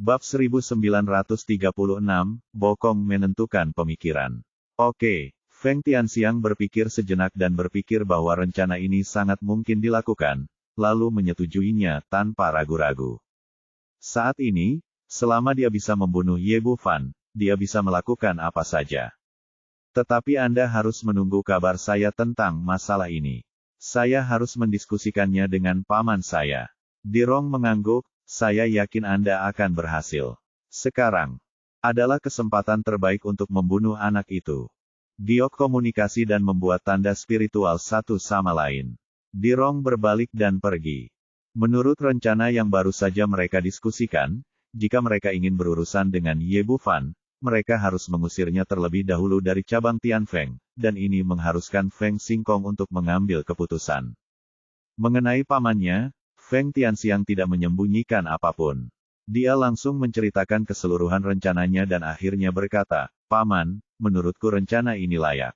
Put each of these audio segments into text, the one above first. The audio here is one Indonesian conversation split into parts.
Bab 1936, Bokong menentukan pemikiran. Oke, Feng Tianxiang berpikir sejenak dan berpikir bahwa rencana ini sangat mungkin dilakukan, lalu menyetujuinya tanpa ragu-ragu. Saat ini, selama dia bisa membunuh Ye Bufan, dia bisa melakukan apa saja. Tetapi Anda harus menunggu kabar saya tentang masalah ini. Saya harus mendiskusikannya dengan paman saya. Dirong mengangguk, saya yakin Anda akan berhasil. Sekarang adalah kesempatan terbaik untuk membunuh anak itu. Giok komunikasi dan membuat tanda spiritual satu sama lain. Dirong berbalik dan pergi. Menurut rencana yang baru saja mereka diskusikan, jika mereka ingin berurusan dengan Ye Bufan, mereka harus mengusirnya terlebih dahulu dari cabang Tianfeng, dan ini mengharuskan Feng Xingkong untuk mengambil keputusan. Mengenai pamannya, Feng Tianxiang tidak menyembunyikan apapun. Dia langsung menceritakan keseluruhan rencananya dan akhirnya berkata, "Paman, menurutku rencana ini layak."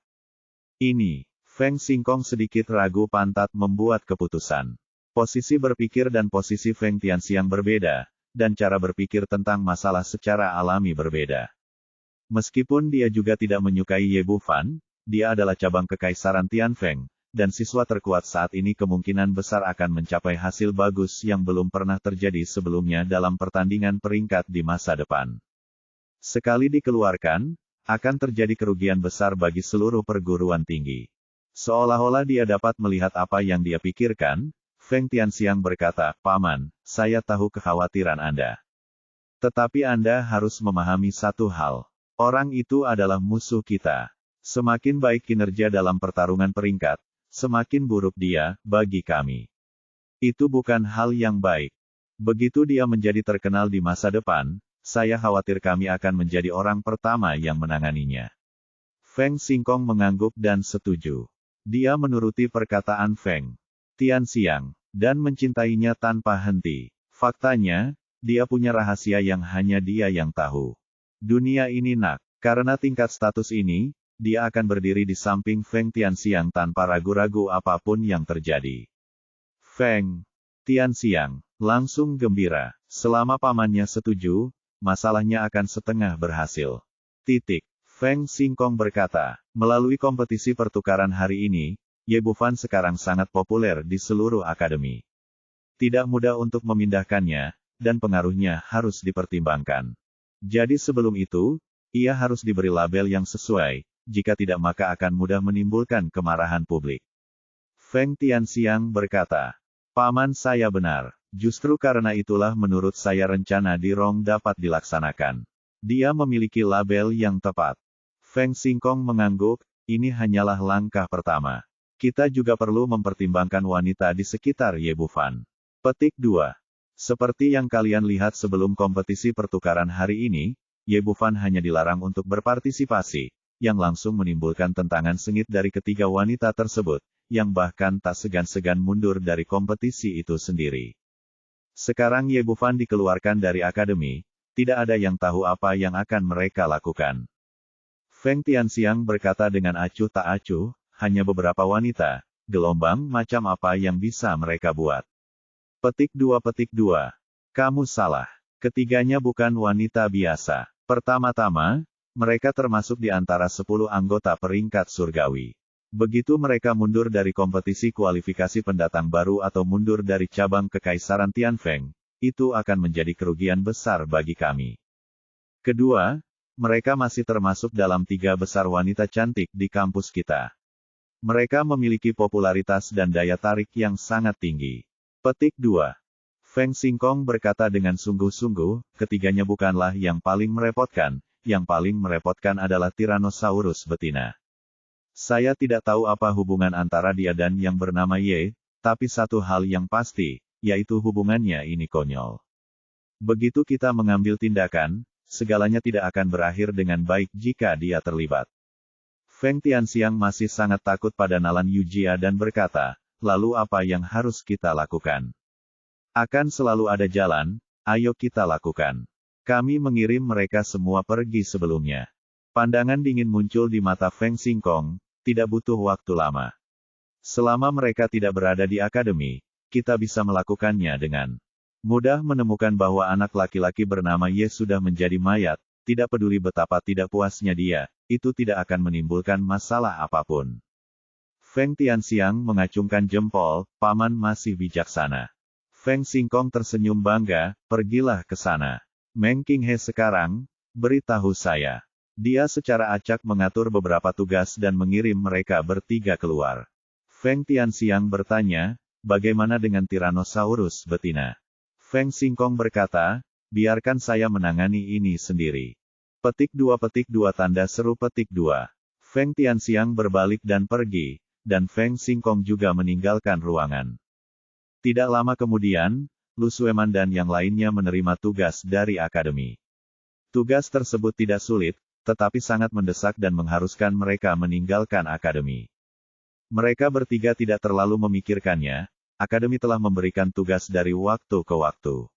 Ini, Feng Xingkong sedikit ragu pantat membuat keputusan. Posisi berpikir dan posisi Feng Tianxiang berbeda, dan cara berpikir tentang masalah secara alami berbeda. Meskipun dia juga tidak menyukai Ye Bufan, dia adalah cabang kekaisaran Tianfeng, dan siswa terkuat saat ini kemungkinan besar akan mencapai hasil bagus yang belum pernah terjadi sebelumnya dalam pertandingan peringkat di masa depan. Sekali dikeluarkan, akan terjadi kerugian besar bagi seluruh perguruan tinggi. Seolah-olah dia dapat melihat apa yang dia pikirkan, Feng Tianxiang berkata, "Paman, saya tahu kekhawatiran Anda. Tetapi Anda harus memahami satu hal. Orang itu adalah musuh kita. Semakin baik kinerja dalam pertarungan peringkat, semakin buruk dia, bagi kami. Itu bukan hal yang baik. Begitu dia menjadi terkenal di masa depan, saya khawatir kami akan menjadi orang pertama yang menanganinya." Feng Xingkong mengangguk dan setuju. Dia menuruti perkataan Feng Tianxiang, dan mencintainya tanpa henti. Faktanya, dia punya rahasia yang hanya dia yang tahu. Dunia ini karena tingkat status ini, dia akan berdiri di samping Feng Tianxiang tanpa ragu-ragu apapun yang terjadi. Feng Tianxiang langsung gembira. Selama pamannya setuju, masalahnya akan setengah berhasil. Feng Xingkong berkata, melalui kompetisi pertukaran hari ini, Ye Bufan sekarang sangat populer di seluruh akademi. Tidak mudah untuk memindahkannya, dan pengaruhnya harus dipertimbangkan. Jadi sebelum itu, ia harus diberi label yang sesuai, jika tidak maka akan mudah menimbulkan kemarahan publik. Feng Tianxiang berkata, "Paman saya benar. Justru karena itulah menurut saya rencana Dirong dapat dilaksanakan. Dia memiliki label yang tepat." Feng Xingkong mengangguk, ini hanyalah langkah pertama. Kita juga perlu mempertimbangkan wanita di sekitar Ye Bufan. Petik 2. Seperti yang kalian lihat sebelum kompetisi pertukaran hari ini, Ye Bufan hanya dilarang untuk berpartisipasi, yang langsung menimbulkan tentangan sengit dari ketiga wanita tersebut, yang bahkan tak segan-segan mundur dari kompetisi itu sendiri. Sekarang Ye Bufan dikeluarkan dari akademi, tidak ada yang tahu apa yang akan mereka lakukan. Feng Tianxiang berkata dengan acuh tak acuh, hanya beberapa wanita, gelombang macam apa yang bisa mereka buat. Petik 2. Kamu salah. Ketiganya bukan wanita biasa. Pertama-tama, mereka termasuk di antara 10 anggota peringkat surgawi. Begitu mereka mundur dari kompetisi kualifikasi pendatang baru atau mundur dari cabang kekaisaran Tianfeng, itu akan menjadi kerugian besar bagi kami. Kedua, mereka masih termasuk dalam 3 besar wanita cantik di kampus kita. Mereka memiliki popularitas dan daya tarik yang sangat tinggi. Petik 2. Feng Xingkong berkata dengan sungguh-sungguh, ketiganya bukanlah yang paling merepotkan, yang paling merepotkan adalah Tyrannosaurus betina. Saya tidak tahu apa hubungan antara dia dan yang bernama Ye, tapi satu hal yang pasti, yaitu hubungannya ini konyol. Begitu kita mengambil tindakan, segalanya tidak akan berakhir dengan baik jika dia terlibat. Feng Tianxiang masih sangat takut pada Nalan Yujia dan berkata, lalu apa yang harus kita lakukan? Akan selalu ada jalan, ayo kita lakukan. Kami mengirim mereka semua pergi sebelumnya. Pandangan dingin muncul di mata Feng Xingkong, tidak butuh waktu lama. Selama mereka tidak berada di akademi, kita bisa melakukannya dengan Mudah menemukan bahwa anak laki-laki bernama Ye sudah menjadi mayat, tidak peduli betapa tidak puasnya dia, itu tidak akan menimbulkan masalah apapun. Feng Tianxiang mengacungkan jempol, paman masih bijaksana. Feng Xingkong tersenyum bangga, pergilah ke sana. Meng Qinghe sekarang, beritahu saya. Dia secara acak mengatur beberapa tugas dan mengirim mereka bertiga keluar. Feng Tianxiang bertanya, bagaimana dengan Tyrannosaurus betina? Feng Xingkong berkata, biarkan saya menangani ini sendiri. Petik 2 tanda seru petik 2. Feng Tianxiang berbalik dan pergi, dan Feng Xingkong juga meninggalkan ruangan. Tidak lama kemudian, Lu Sueman dan yang lainnya menerima tugas dari akademi. Tugas tersebut tidak sulit, tetapi sangat mendesak dan mengharuskan mereka meninggalkan akademi. Mereka bertiga tidak terlalu memikirkannya, akademi telah memberikan tugas dari waktu ke waktu.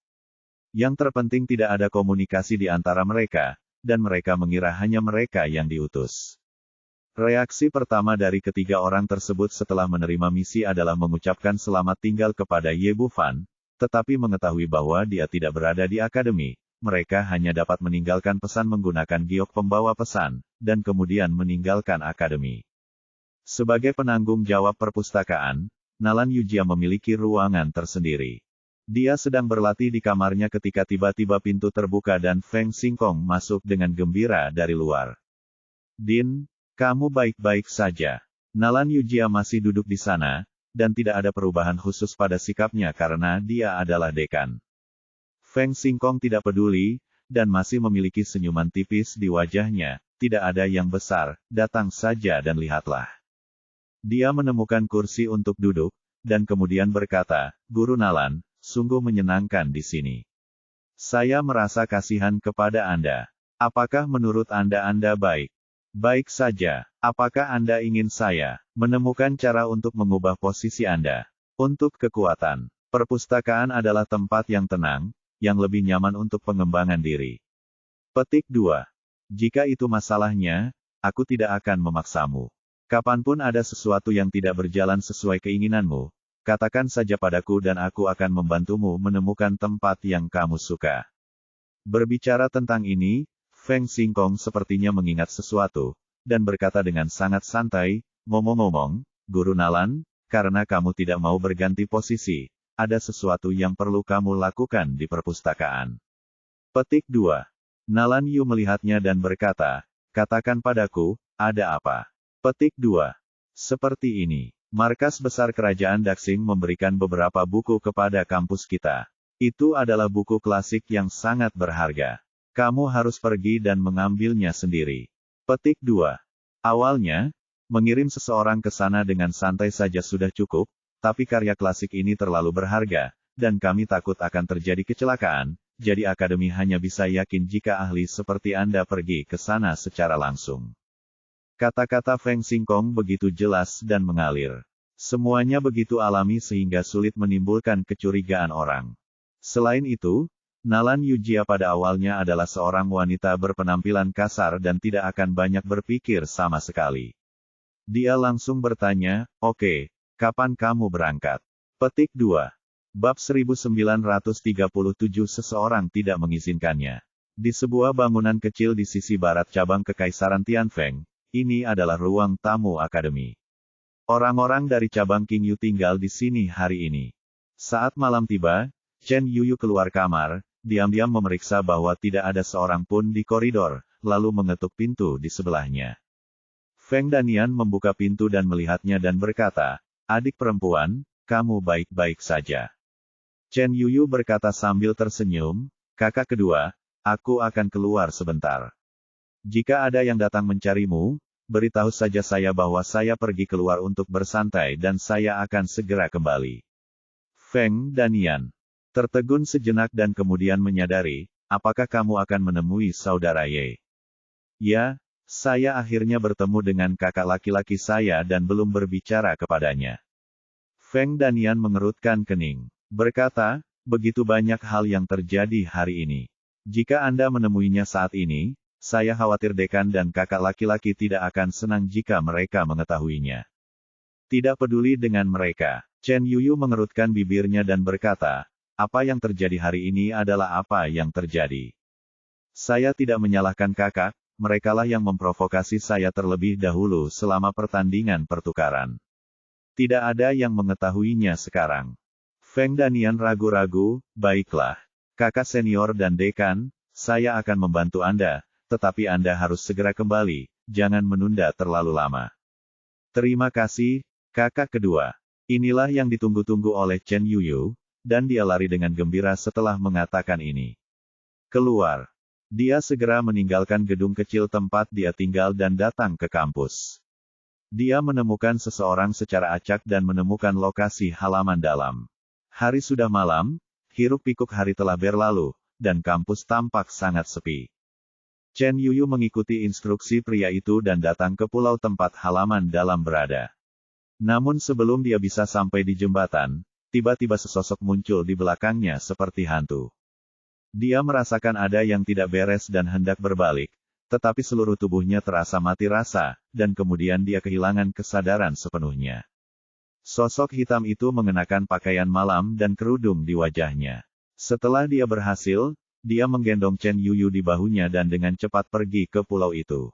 Yang terpenting tidak ada komunikasi di antara mereka, dan mereka mengira hanya mereka yang diutus. Reaksi pertama dari ketiga orang tersebut setelah menerima misi adalah mengucapkan selamat tinggal kepada Ye Bufan, tetapi mengetahui bahwa dia tidak berada di akademi, mereka hanya dapat meninggalkan pesan menggunakan giok pembawa pesan, dan kemudian meninggalkan akademi. Sebagai penanggung jawab perpustakaan, Nalan Yujia memiliki ruangan tersendiri. Dia sedang berlatih di kamarnya ketika tiba-tiba pintu terbuka dan Feng Xingkong masuk dengan gembira dari luar. Din, kamu baik-baik saja. Nalan Yujia masih duduk di sana, dan tidak ada perubahan khusus pada sikapnya karena dia adalah dekan. Feng Xingkong tidak peduli, dan masih memiliki senyuman tipis di wajahnya, tidak ada yang besar, datang saja dan lihatlah. Dia menemukan kursi untuk duduk, dan kemudian berkata, Guru Nalan, sungguh menyenangkan di sini. Saya merasa kasihan kepada Anda. Apakah menurut Anda baik? Baik saja. Apakah Anda ingin saya menemukan cara untuk mengubah posisi Anda? Untuk kekuatan, perpustakaan adalah tempat yang tenang, yang lebih nyaman untuk pengembangan diri. Petik 2. Jika itu masalahnya, aku tidak akan memaksamu. Kapanpun ada sesuatu yang tidak berjalan sesuai keinginanmu, katakan saja padaku dan aku akan membantumu menemukan tempat yang kamu suka. Berbicara tentang ini, Feng Xingkong sepertinya mengingat sesuatu, dan berkata dengan sangat santai, ngomong-ngomong, Guru Nalan, karena kamu tidak mau berganti posisi, ada sesuatu yang perlu kamu lakukan di perpustakaan. Petik 2. Nalan Yu melihatnya dan berkata, katakan padaku, ada apa? Petik 2. Seperti ini, markas besar kerajaan Daxing memberikan beberapa buku kepada kampus kita. Itu adalah buku klasik yang sangat berharga. Kamu harus pergi dan mengambilnya sendiri. Petik 2. Awalnya, mengirim seseorang ke sana dengan santai saja sudah cukup, tapi karya klasik ini terlalu berharga, dan kami takut akan terjadi kecelakaan, jadi akademi hanya bisa yakin jika ahli seperti Anda pergi ke sana secara langsung. Kata-kata Feng Xingkong begitu jelas dan mengalir. Semuanya begitu alami sehingga sulit menimbulkan kecurigaan orang. Selain itu, Nalan Yujia pada awalnya adalah seorang wanita berpenampilan kasar dan tidak akan banyak berpikir sama sekali. Dia langsung bertanya, oke, kapan kamu berangkat? Petik 2. Bab 1937 seseorang tidak mengizinkannya. Di sebuah bangunan kecil di sisi barat cabang Kekaisaran Tianfeng, ini adalah ruang tamu akademi. Orang-orang dari cabang Qingyu tinggal di sini hari ini. Saat malam tiba, Chen Yuyu keluar kamar, diam-diam memeriksa bahwa tidak ada seorang pun di koridor, lalu mengetuk pintu di sebelahnya. Feng Danian membuka pintu dan melihatnya dan berkata, adik perempuan, kamu baik-baik saja. Chen Yuyu berkata sambil tersenyum, kakak kedua, aku akan keluar sebentar. Jika ada yang datang mencarimu, beritahu saja saya bahwa saya pergi keluar untuk bersantai dan saya akan segera kembali. Feng Danian tertegun sejenak dan kemudian menyadari, apakah kamu akan menemui saudara Ye? Ya, saya akhirnya bertemu dengan kakak laki-laki saya dan belum berbicara kepadanya. Feng Danian mengerutkan kening. Berkata, begitu banyak hal yang terjadi hari ini. Jika Anda menemuinya saat ini, saya khawatir dekan dan kakak laki-laki tidak akan senang jika mereka mengetahuinya. Tidak peduli dengan mereka. Chen Yuyu mengerutkan bibirnya dan berkata, Apa yang terjadi hari ini adalah apa yang terjadi. Saya tidak menyalahkan kakak, merekalah yang memprovokasi saya terlebih dahulu selama pertandingan pertukaran. Tidak ada yang mengetahuinya sekarang. Feng Danian ragu-ragu, baiklah. Kakak senior dan dekan, saya akan membantu Anda, tetapi Anda harus segera kembali, jangan menunda terlalu lama. Terima kasih, kakak kedua. Inilah yang ditunggu-tunggu oleh Chen Yuyu, dan dia lari dengan gembira setelah mengatakan ini. Keluar. Dia segera meninggalkan gedung kecil tempat dia tinggal dan datang ke kampus. Dia menemukan seseorang secara acak dan menemukan lokasi halaman dalam. Hari sudah malam, hiruk-pikuk hari telah berlalu, dan kampus tampak sangat sepi. Chen Yuyu mengikuti instruksi pria itu dan datang ke pulau tempat halaman dalam berada. Namun sebelum dia bisa sampai di jembatan, tiba-tiba sesosok muncul di belakangnya seperti hantu. Dia merasakan ada yang tidak beres dan hendak berbalik, tetapi seluruh tubuhnya terasa mati rasa, dan kemudian dia kehilangan kesadaran sepenuhnya. Sosok hitam itu mengenakan pakaian malam dan kerudung di wajahnya. Setelah dia berhasil, dia menggendong Chen Yuyu di bahunya dan dengan cepat pergi ke pulau itu.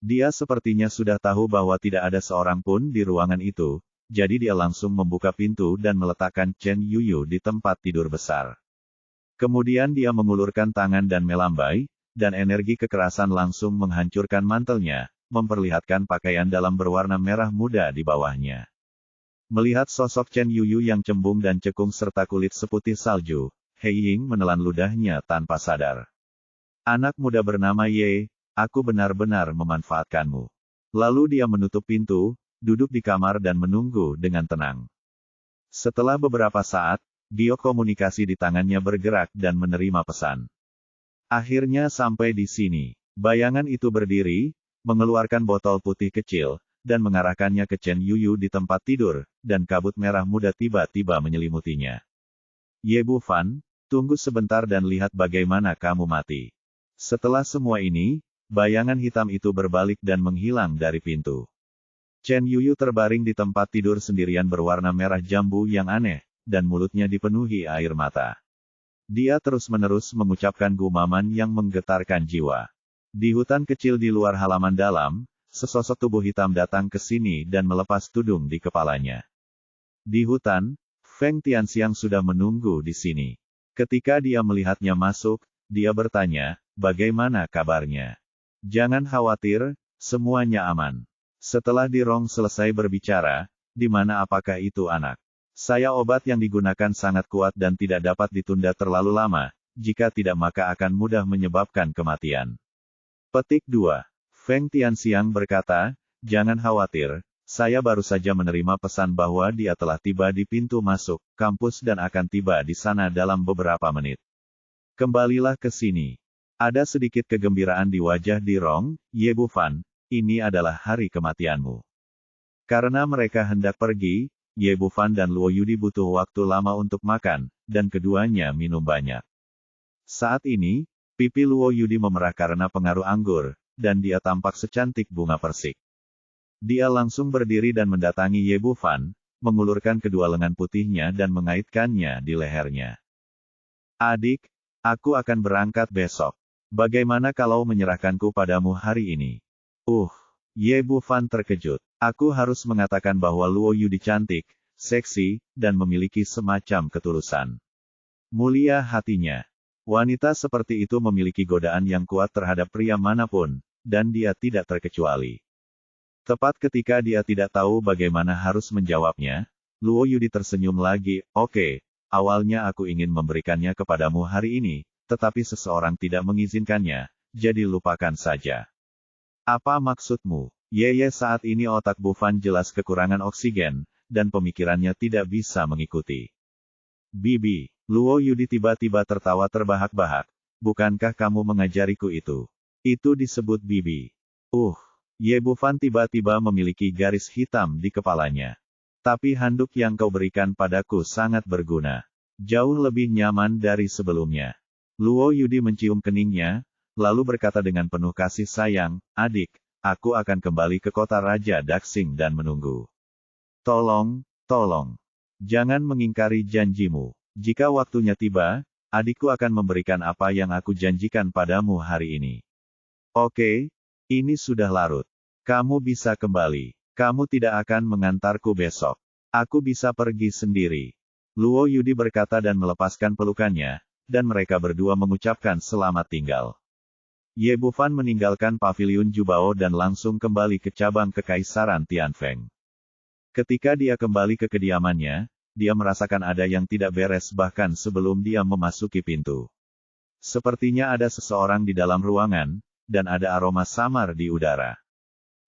Dia sepertinya sudah tahu bahwa tidak ada seorang pun di ruangan itu, jadi dia langsung membuka pintu dan meletakkan Chen Yuyu di tempat tidur besar. Kemudian dia mengulurkan tangan dan melambai, dan energi kekerasan langsung menghancurkan mantelnya, memperlihatkan pakaian dalam berwarna merah muda di bawahnya. Melihat sosok Chen Yuyu yang cembung dan cekung serta kulit seputih salju, He Ying menelan ludahnya tanpa sadar. Anak muda bernama Ye, aku benar-benar memanfaatkanmu. Lalu dia menutup pintu, duduk di kamar dan menunggu dengan tenang. Setelah beberapa saat, giok komunikasi di tangannya bergerak dan menerima pesan. Akhirnya sampai di sini. Bayangan itu berdiri, mengeluarkan botol putih kecil, dan mengarahkannya ke Chen Yuyu di tempat tidur, dan kabut merah muda tiba-tiba menyelimutinya. Ye Bufan, tunggu sebentar dan lihat bagaimana kamu mati. Setelah semua ini, bayangan hitam itu berbalik dan menghilang dari pintu. Chen Yuyu terbaring di tempat tidur sendirian berwarna merah jambu yang aneh, dan mulutnya dipenuhi air mata. Dia terus-menerus mengucapkan gumaman yang menggetarkan jiwa. Di hutan kecil di luar halaman dalam, sesosok tubuh hitam datang ke sini dan melepas tudung di kepalanya. Di hutan, Feng Tianxiang sudah menunggu di sini. Ketika dia melihatnya masuk, dia bertanya, bagaimana kabarnya? Jangan khawatir, semuanya aman. Setelah Dirong selesai berbicara, di mana apakah itu anak? Saya obat yang digunakan sangat kuat dan tidak dapat ditunda terlalu lama, jika tidak maka akan mudah menyebabkan kematian. Petik 2. Feng Tianxiang berkata, jangan khawatir, saya baru saja menerima pesan bahwa dia telah tiba di pintu masuk kampus dan akan tiba di sana dalam beberapa menit. Kembalilah ke sini. Ada sedikit kegembiraan di wajah Dirong, Ye Bufan, ini adalah hari kematianmu. Karena mereka hendak pergi, Ye Bufan dan Luo Yudi butuh waktu lama untuk makan, dan keduanya minum banyak. Saat ini, pipi Luo Yudi memerah karena pengaruh anggur, dan dia tampak secantik bunga persik. Dia langsung berdiri dan mendatangi Ye Bufan, mengulurkan kedua lengan putihnya dan mengaitkannya di lehernya. Adik, aku akan berangkat besok. Bagaimana kalau menyerahkanku padamu hari ini? Ye Bufan terkejut. Aku harus mengatakan bahwa Luo Yudi cantik, seksi, dan memiliki semacam ketulusan. Mulia hatinya. Wanita seperti itu memiliki godaan yang kuat terhadap pria manapun, dan dia tidak terkecuali. Tepat ketika dia tidak tahu bagaimana harus menjawabnya, Luo Yudi tersenyum lagi, oke, awalnya aku ingin memberikannya kepadamu hari ini, tetapi seseorang tidak mengizinkannya, jadi lupakan saja. Apa maksudmu? Ye saat ini otak Bufan jelas kekurangan oksigen, dan pemikirannya tidak bisa mengikuti. Bibi, Luo Yudi tiba-tiba tertawa terbahak-bahak, bukankah kamu mengajariku itu? Itu disebut bibi. Ye Bufan tiba-tiba memiliki garis hitam di kepalanya. Tapi handuk yang kau berikan padaku sangat berguna. Jauh lebih nyaman dari sebelumnya. Luo Yudi mencium keningnya, lalu berkata dengan penuh kasih sayang, adik, aku akan kembali ke kota Raja Daxing dan menunggu. Tolong, jangan mengingkari janjimu. Jika waktunya tiba, adikku akan memberikan apa yang aku janjikan padamu hari ini. Oke, ini sudah larut. Kamu bisa kembali. Kamu tidak akan mengantarku besok. Aku bisa pergi sendiri. Luo Yudi berkata dan melepaskan pelukannya, dan mereka berdua mengucapkan selamat tinggal. Ye Bufan meninggalkan paviliun Jubao dan langsung kembali ke cabang Kekaisaran Tianfeng. Ketika dia kembali ke kediamannya, dia merasakan ada yang tidak beres bahkan sebelum dia memasuki pintu. Sepertinya ada seseorang di dalam ruangan, dan ada aroma samar di udara.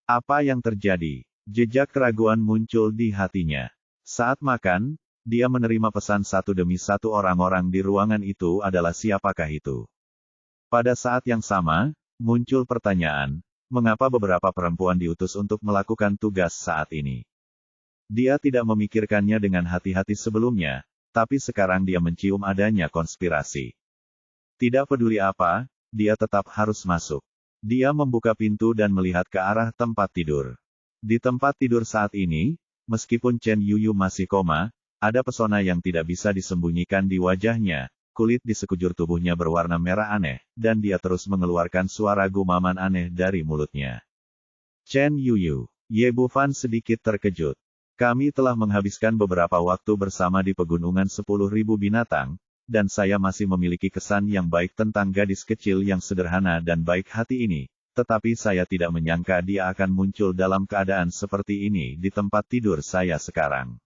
Apa yang terjadi? Jejak keraguan muncul di hatinya. Saat makan, dia menerima pesan satu demi satu orang-orang di ruangan itu adalah siapakah itu. Pada saat yang sama, muncul pertanyaan, mengapa beberapa perempuan diutus untuk melakukan tugas saat ini? Dia tidak memikirkannya dengan hati-hati sebelumnya, tapi sekarang dia mencium adanya konspirasi. Tidak peduli apa, dia tetap harus masuk. Dia membuka pintu dan melihat ke arah tempat tidur. Di tempat tidur saat ini, meskipun Chen Yuyu masih koma, ada pesona yang tidak bisa disembunyikan di wajahnya. Kulit di sekujur tubuhnya berwarna merah aneh, dan dia terus mengeluarkan suara gumaman aneh dari mulutnya. Chen Yuyu. Ye Bufan sedikit terkejut. Kami telah menghabiskan beberapa waktu bersama di pegunungan 10.000 binatang, dan saya masih memiliki kesan yang baik tentang gadis kecil yang sederhana dan baik hati ini, tetapi saya tidak menyangka dia akan muncul dalam keadaan seperti ini di tempat tidur saya sekarang.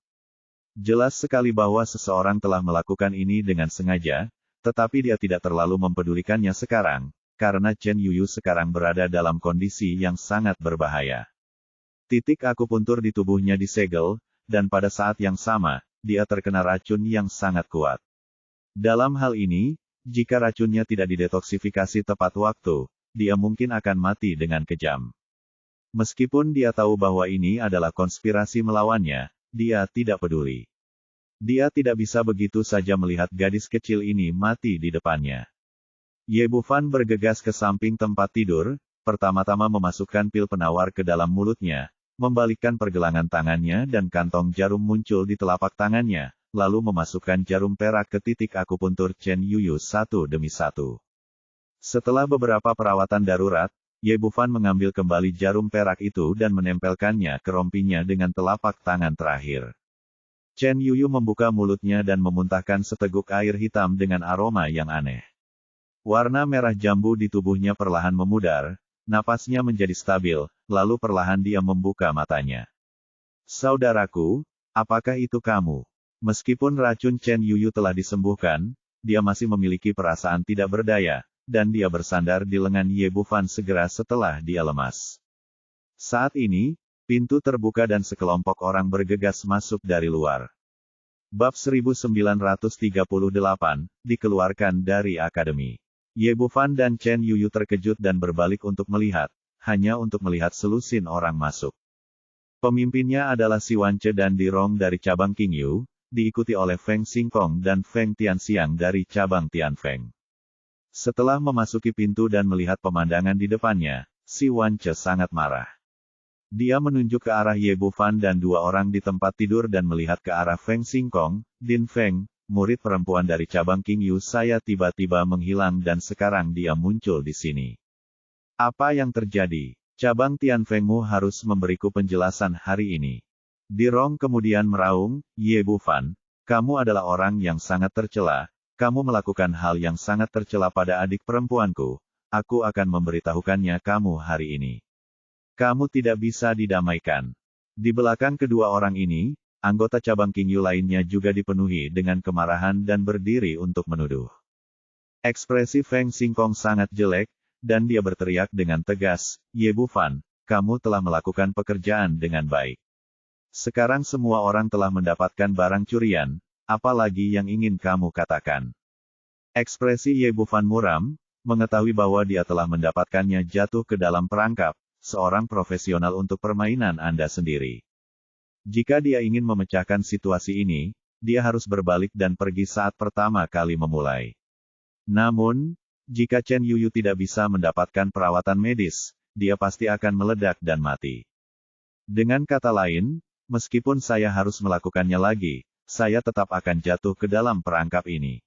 Jelas sekali bahwa seseorang telah melakukan ini dengan sengaja, tetapi dia tidak terlalu mempedulikannya sekarang, karena Chen Yuyu sekarang berada dalam kondisi yang sangat berbahaya. Titik akupuntur di tubuhnya disegel, dan pada saat yang sama, dia terkena racun yang sangat kuat. Dalam hal ini, jika racunnya tidak didetoksifikasi tepat waktu, dia mungkin akan mati dengan kejam. Meskipun dia tahu bahwa ini adalah konspirasi melawannya, dia tidak peduli. Dia tidak bisa begitu saja melihat gadis kecil ini mati di depannya. Ye Bufan bergegas ke samping tempat tidur, pertama-tama memasukkan pil penawar ke dalam mulutnya, membalikkan pergelangan tangannya dan kantong jarum muncul di telapak tangannya, lalu memasukkan jarum perak ke titik akupuntur Chen Yuyu satu demi satu. Setelah beberapa perawatan darurat, Ye Bufan mengambil kembali jarum perak itu dan menempelkannya ke rompinya dengan telapak tangan terakhir. Chen Yuyu membuka mulutnya dan memuntahkan seteguk air hitam dengan aroma yang aneh. Warna merah jambu di tubuhnya perlahan memudar, napasnya menjadi stabil, lalu perlahan dia membuka matanya. Saudaraku, apakah itu kamu? Meskipun racun Chen Yuyu telah disembuhkan, dia masih memiliki perasaan tidak berdaya, dan dia bersandar di lengan Ye Bufan segera setelah dia lemas. Saat ini, pintu terbuka dan sekelompok orang bergegas masuk dari luar. Bab 1938, dikeluarkan dari akademi. Ye Bufan dan Chen Yuyu terkejut dan berbalik untuk melihat, hanya untuk melihat selusin orang masuk. Pemimpinnya adalah Si Wance dan Dirong dari cabang Qingyu, diikuti oleh Feng Xingkong dan Feng Tianxiang dari cabang Tianfeng. Setelah memasuki pintu dan melihat pemandangan di depannya, Si Wance sangat marah. Dia menunjuk ke arah Ye Bufan dan dua orang di tempat tidur dan melihat ke arah Feng Xingkong, Din Feng, murid perempuan dari cabang Qingyu saya tiba-tiba menghilang dan sekarang dia muncul di sini. Apa yang terjadi? Cabang Tianfengmu harus memberiku penjelasan hari ini. Dirong kemudian meraung, Ye Bufan, kamu adalah orang yang sangat tercela. Kamu melakukan hal yang sangat tercela pada adik perempuanku, aku akan memberitahukannya kamu hari ini. Kamu tidak bisa didamaikan. Di belakang kedua orang ini, anggota cabang Qingyu lainnya juga dipenuhi dengan kemarahan dan berdiri untuk menuduh. Ekspresi Feng Xingkong sangat jelek, dan dia berteriak dengan tegas, Ye Bufan, kamu telah melakukan pekerjaan dengan baik. Sekarang semua orang telah mendapatkan barang curian, apalagi yang ingin kamu katakan? Ekspresi Ye Bufan muram, mengetahui bahwa dia telah mendapatkannya jatuh ke dalam perangkap, seorang profesional untuk permainan Anda sendiri. Jika dia ingin memecahkan situasi ini, dia harus berbalik dan pergi saat pertama kali memulai. Namun, jika Chen Yuyu tidak bisa mendapatkan perawatan medis, dia pasti akan meledak dan mati. Dengan kata lain, meskipun saya harus melakukannya lagi, saya tetap akan jatuh ke dalam perangkap ini.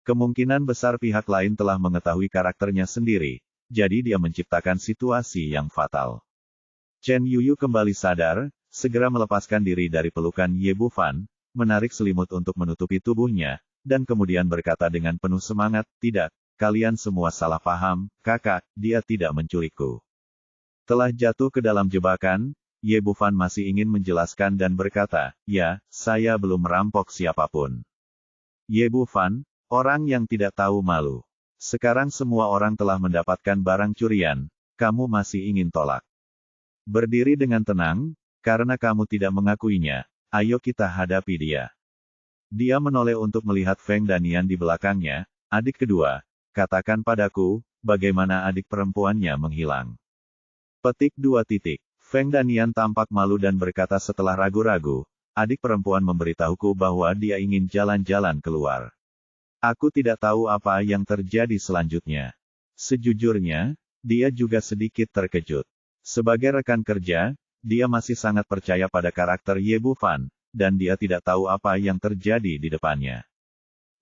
Kemungkinan besar pihak lain telah mengetahui karakternya sendiri, jadi dia menciptakan situasi yang fatal. Chen Yuyu kembali sadar, segera melepaskan diri dari pelukan Ye Bufan, menarik selimut untuk menutupi tubuhnya, dan kemudian berkata dengan penuh semangat, "Tidak, kalian semua salah paham, kakak, dia tidak menculikku." Telah jatuh ke dalam jebakan, Ye Bufan masih ingin menjelaskan dan berkata, "Ya, saya belum merampok siapapun." Ye Bufan, orang yang tidak tahu malu. Sekarang semua orang telah mendapatkan barang curian, kamu masih ingin tolak. Berdiri dengan tenang, karena kamu tidak mengakuinya, ayo kita hadapi dia. Dia menoleh untuk melihat Feng Danian di belakangnya, adik kedua, katakan padaku, bagaimana adik perempuannya menghilang. Petik 2. Feng Danian tampak malu dan berkata setelah ragu-ragu, adik perempuan memberitahuku bahwa dia ingin jalan-jalan keluar. Aku tidak tahu apa yang terjadi selanjutnya. Sejujurnya, dia juga sedikit terkejut. Sebagai rekan kerja, dia masih sangat percaya pada karakter Ye Bufan, dan dia tidak tahu apa yang terjadi di depannya.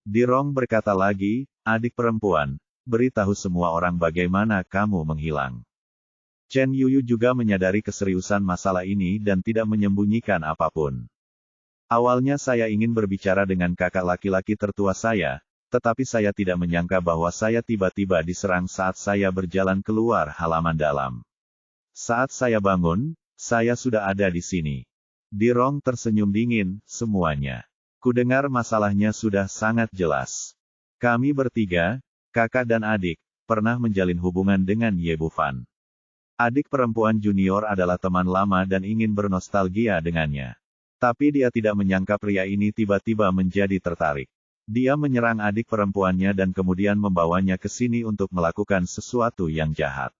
Dirong berkata lagi, adik perempuan, beritahu semua orang bagaimana kamu menghilang. Chen Yuyu juga menyadari keseriusan masalah ini dan tidak menyembunyikan apapun. Awalnya saya ingin berbicara dengan kakak laki-laki tertua saya, tetapi saya tidak menyangka bahwa saya tiba-tiba diserang saat saya berjalan keluar halaman dalam. Saat saya bangun, saya sudah ada di sini. Dirong tersenyum dingin, semuanya. Kudengar masalahnya sudah sangat jelas. Kami bertiga, kakak dan adik, pernah menjalin hubungan dengan Ye Bufan. Adik perempuan junior adalah teman lama dan ingin bernostalgia dengannya. Tapi dia tidak menyangka pria ini tiba-tiba menjadi tertarik. Dia menyerang adik perempuannya dan kemudian membawanya ke sini untuk melakukan sesuatu yang jahat.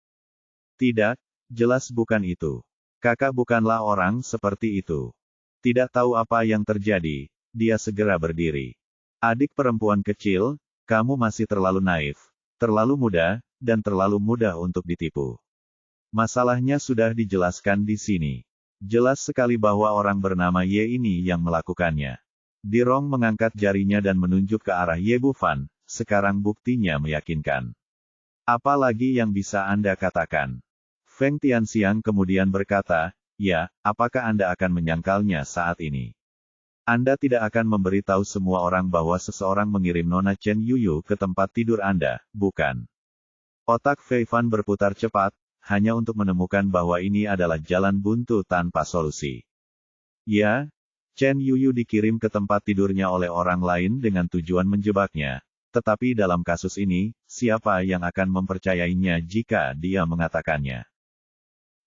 Tidak, jelas bukan itu. Kakak bukanlah orang seperti itu. Tidak tahu apa yang terjadi, dia segera berdiri. Adik perempuan kecil, kamu masih terlalu naif, terlalu muda, dan terlalu mudah untuk ditipu. Masalahnya sudah dijelaskan di sini. Jelas sekali bahwa orang bernama Ye ini yang melakukannya. Dirong mengangkat jarinya dan menunjuk ke arah Ye Bufan, sekarang buktinya meyakinkan. Apa lagi yang bisa Anda katakan? Feng Tianxiang kemudian berkata, ya, apakah Anda akan menyangkalnya saat ini? Anda tidak akan memberitahu semua orang bahwa seseorang mengirim Nona Chen Yuyu ke tempat tidur Anda, bukan? Otak Fei Fan berputar cepat, hanya untuk menemukan bahwa ini adalah jalan buntu tanpa solusi. Ya, Chen Yuyu dikirim ke tempat tidurnya oleh orang lain dengan tujuan menjebaknya. Tetapi dalam kasus ini, siapa yang akan mempercayainya jika dia mengatakannya?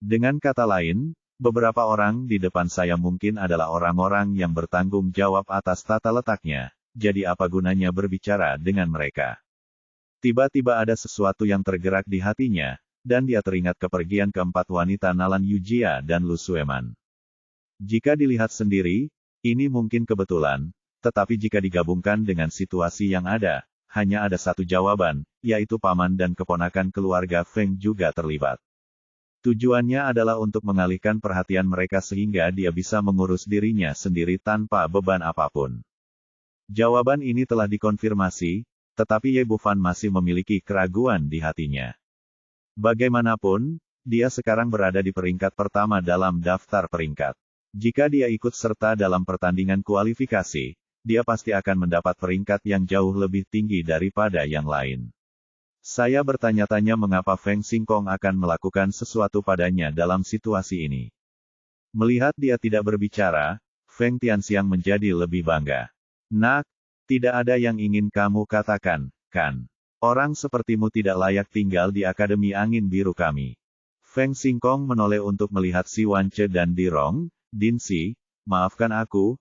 Dengan kata lain, beberapa orang di depan saya mungkin adalah orang-orang yang bertanggung jawab atas tata letaknya, jadi apa gunanya berbicara dengan mereka? Tiba-tiba ada sesuatu yang tergerak di hatinya, dan dia teringat kepergian keempat wanita Nalan Yujia dan Lu Sueman. Jika dilihat sendiri, ini mungkin kebetulan, tetapi jika digabungkan dengan situasi yang ada, hanya ada satu jawaban, yaitu paman dan keponakan keluarga Feng juga terlibat. Tujuannya adalah untuk mengalihkan perhatian mereka sehingga dia bisa mengurus dirinya sendiri tanpa beban apapun. Jawaban ini telah dikonfirmasi, tetapi Ye Bufan masih memiliki keraguan di hatinya. Bagaimanapun, dia sekarang berada di peringkat pertama dalam daftar peringkat. Jika dia ikut serta dalam pertandingan kualifikasi, dia pasti akan mendapat peringkat yang jauh lebih tinggi daripada yang lain. Saya bertanya-tanya mengapa Feng Xingkong akan melakukan sesuatu padanya dalam situasi ini. Melihat dia tidak berbicara, Feng Tianxiang menjadi lebih bangga. Nak, tidak ada yang ingin kamu katakan, kan? Orang sepertimu tidak layak tinggal di Akademi Angin Biru kami. Feng Xingkong menoleh untuk melihat Si Wance dan Dirong. Dinsi, maafkan aku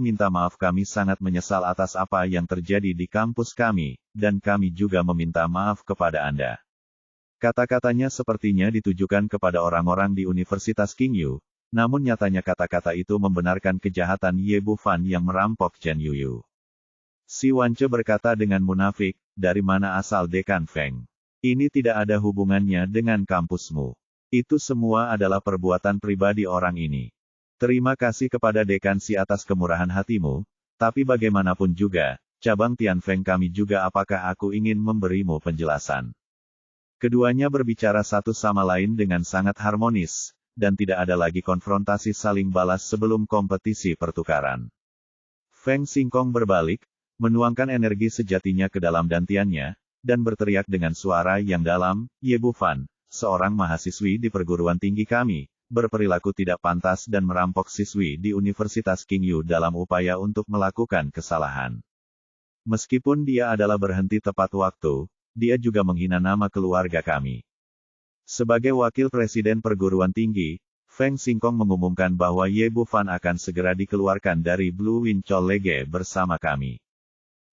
minta maaf, kami sangat menyesal atas apa yang terjadi di kampus kami, dan kami juga meminta maaf kepada Anda. Kata-katanya sepertinya ditujukan kepada orang-orang di Universitas Qingyu, namun nyatanya kata-kata itu membenarkan kejahatan Ye Bufan yang merampok Chen Yuyu. Si Wance berkata dengan munafik, dari mana asal Dekan Feng? Ini tidak ada hubungannya dengan kampusmu. Itu semua adalah perbuatan pribadi orang ini. Terima kasih kepada Dekan Xi atas kemurahan hatimu, tapi bagaimanapun juga, cabang Tianfeng kami juga apakah aku ingin memberimu penjelasan. Keduanya berbicara satu sama lain dengan sangat harmonis, dan tidak ada lagi konfrontasi saling balas sebelum kompetisi pertukaran. Feng Xingkong berbalik, menuangkan energi sejatinya ke dalam dantiannya, dan berteriak dengan suara yang dalam, Ye Bufan, seorang mahasiswi di perguruan tinggi kami, berperilaku tidak pantas dan merampok siswi di Universitas Qingyu dalam upaya untuk melakukan kesalahan. Meskipun dia adalah berhenti tepat waktu, dia juga menghina nama keluarga kami. Sebagai wakil presiden perguruan tinggi, Feng Xingkong mengumumkan bahwa Ye Bufan akan segera dikeluarkan dari Blue Wind College bersama kami.